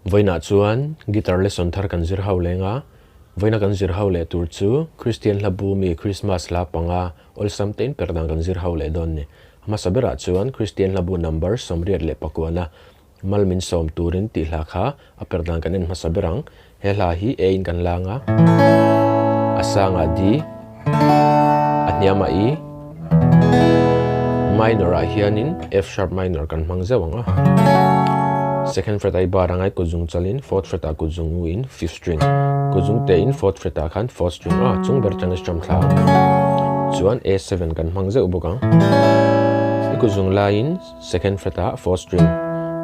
Voina chuan guitar lesson thar kan zir hau lenga voina kan zir hau le tur chu Kristian Hla Bu mi Krismas Hla Panga5 awlsam tein Perhdan kan zir hau le don ni ama sabera chuan Kristian Hla Bu number somriat le pakuana malmin sawm turin ti hla kha a Perhdan kan en masaberang he hla hi e in kan langa asanga di atniama i minor a hianin F sharp minor kan hmangzewanga second fret ai barangai kuzung chalin fourth fret a kuzung uin fifth string kuzung te in fourth fret a khan fourth string a chung ber chang strum thla chuan A7 kan hmangzeu boka i kuzung laiin second fret a fourth string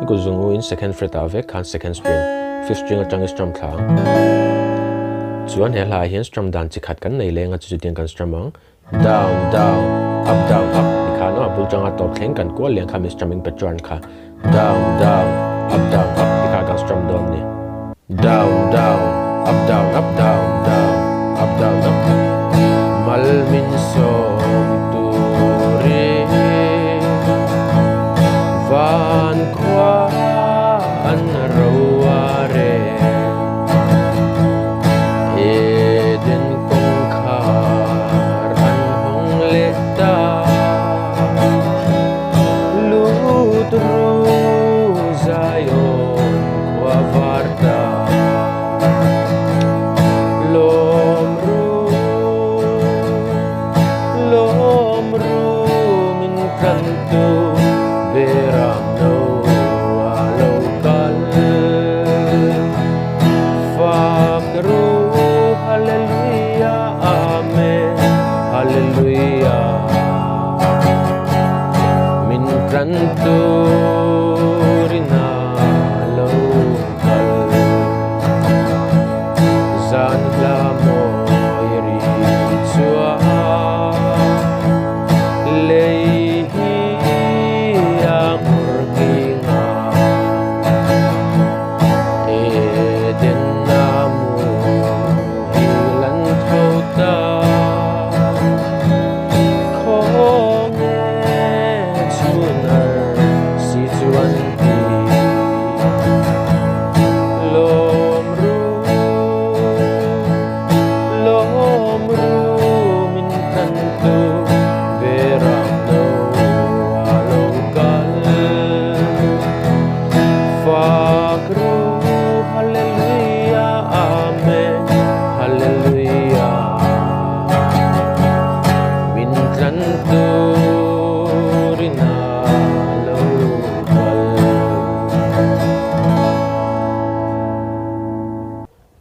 i kuzung uin second fret a ve khan second string fifth string a chang strum thla chuan he hla hian strum dan chi khat kan nei lenga chu tiang kan strum ang down down up ikha no bul changa top thleng kan ko leng kha mi strumming pattern kha down down up ikha kan strum down ni down down up down up mal min sawm turin van kwa an ruare eden kong khar an hong leta lutru zayon kwa varda lawm min kantu beram no local fakru hallelujah amen hallelujah min kantu rina local zan lamo iri chua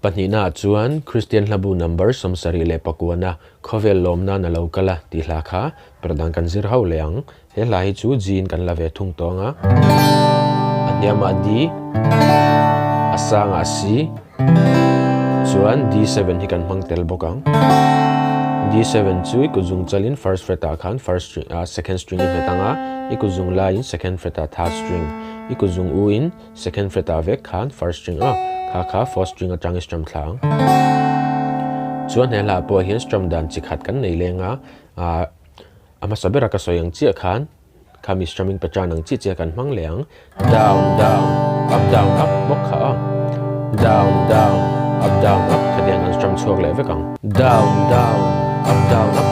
Patnina chuan Kristian Hla Bu number somsari le pakuana Khawvel lawmna na lokala ti hla kha Perhdan kan zir hau leang he hla hi chu jin kan la ve thung tonga atniama di asanga si chuan D7 hi kan hmang tel bokang D7 chu ikuzung chalin first fret a khan first string second string hi metanga ikuzung lain second fret a third string ikuzung uin second fret a ve khan first string a kha fourth string a chang strum thlang chuan he hla po hian strum dan chi khat kan nei lenga ama sabera ka soyang chi khan khami strumming pattern ang chi che kan hmang leang down up bok kha down up khadiang an strum chok le ve kang down up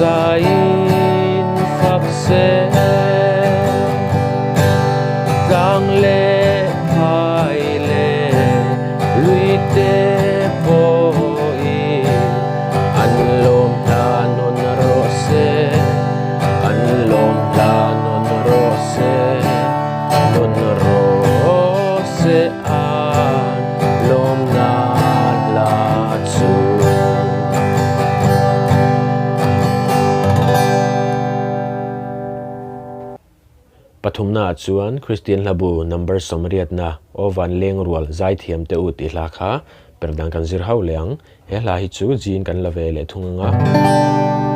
zaithiam fakse gang le hai le luite poi an lom na non pathumna chuan Kristian Hla Bu number somriat na ovan leng rual zaithiam te u ti hla kha Perhdan kan zir ho leang he hla hi chu jin kan la ve le thunganga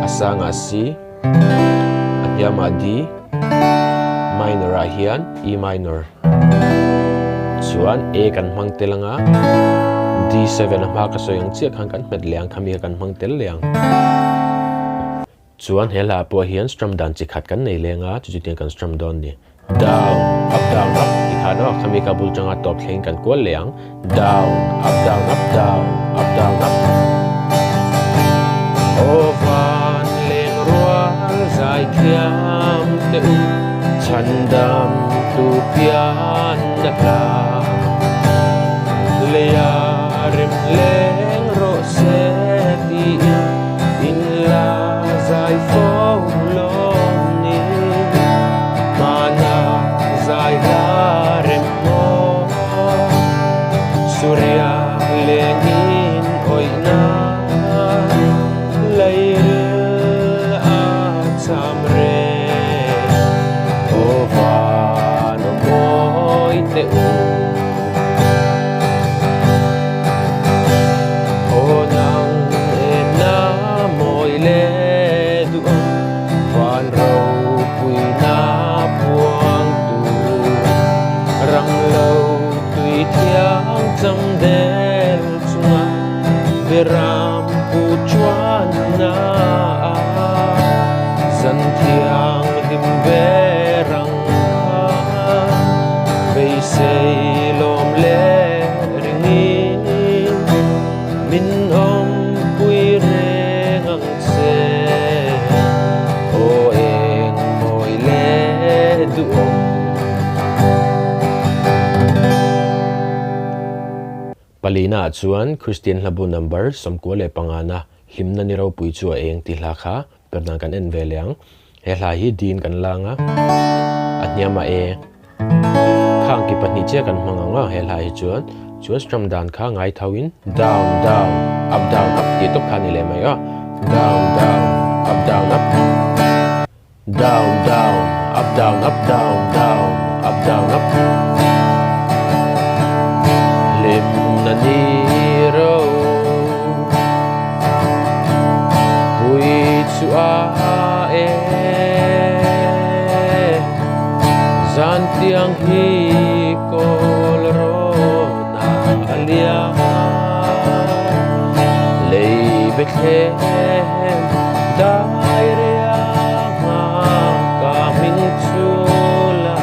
asanga C atyama D minor a hian E minor chuan A kan hmang telanga D7 a hma ka soyang chiak han kan met leang khami kan hmang tel leang chuan he hla po hian strum dan chi khat kan nei lenga chu tiang kan strum don ni down up ti khano khami ka bul changa top thleng kan ko leang down up up ovan leng rual zaithiam te u chandam tu pian na ka leya rim leng ro se ti in la zai fo lo ni mana zai la rim mo surya lengin oi na laiin a chamre ovan moi te u ropui na buang tu rang lâu tùy thiang chăm del chunga beram pu chuan na dân thiang him ve rang vei sei lom le ringi min om pui re ngang se palina chuan Kristian Hla Bu number somko le pangana Hlimna ni ropui chu a eng ti hla kha Perhdan kan en ve leang he hla hi din kan langa atniama e khang ki pahni che kan hmanga he hla hi chuan strum dan kha ngai thawin down up ti top khani le mai a down up down up Hlimna ni ro pui chu a e zan tiang hi kol ro na alia lei bethlem dai ria ka min chula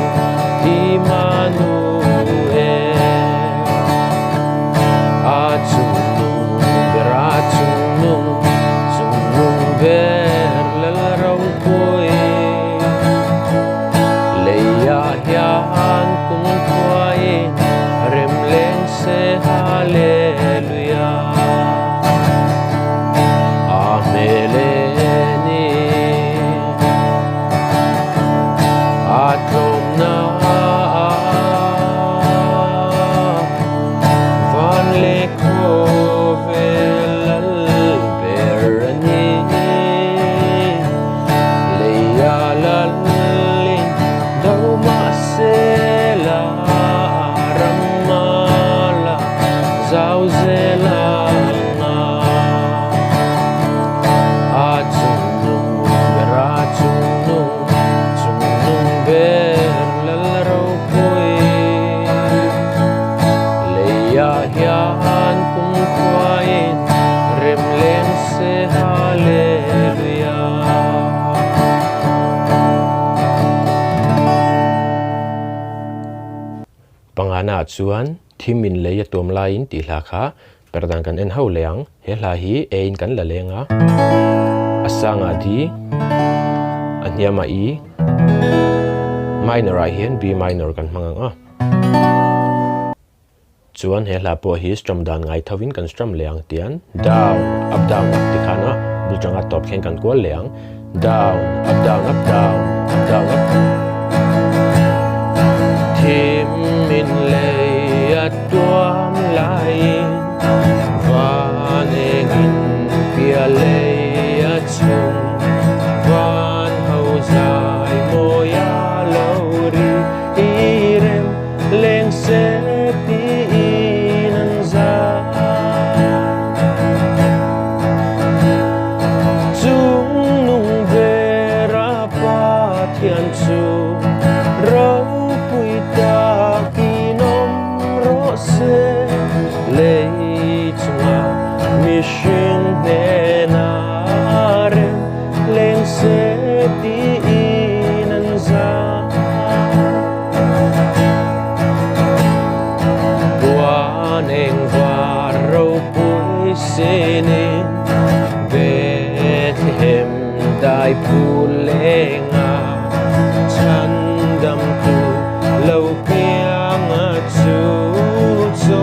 pangana chuan Thimin le ya tuam laiin ti hla kha Perhdan kan en ho leang he hla hi ein kan la lenga asanga di anyama I minor a hian B minor kan hmanga chuan he hla po hi strum dan ngai thawin kan strum leang tian down up ti khana bul changa top khen kan ko leang down up Thimin le ya tuam laiin van engin pia le ya chung van ho zai mo ya lo ri dai pu lenga chan dam tu lo piang a chu cho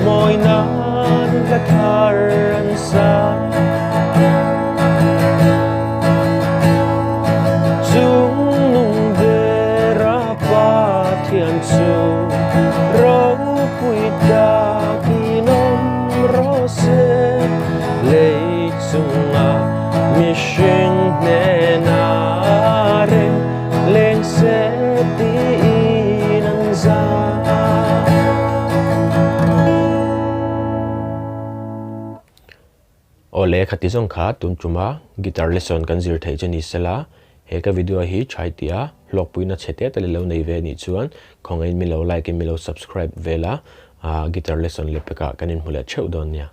moi nan la thar an sa chung nung de ra pa thian chu ropui da kinom ro se le chunga mi shing ne na re leng se ti nan za ole khati song kha tun chuma guitar lesson kan zir thei chani sela he ka video hi chai tia lopui na chete tali lo nei ve ni chuan khongai mi lo like mi lo subscribe vela guitar lesson lepeka kanin hmula cheu don nia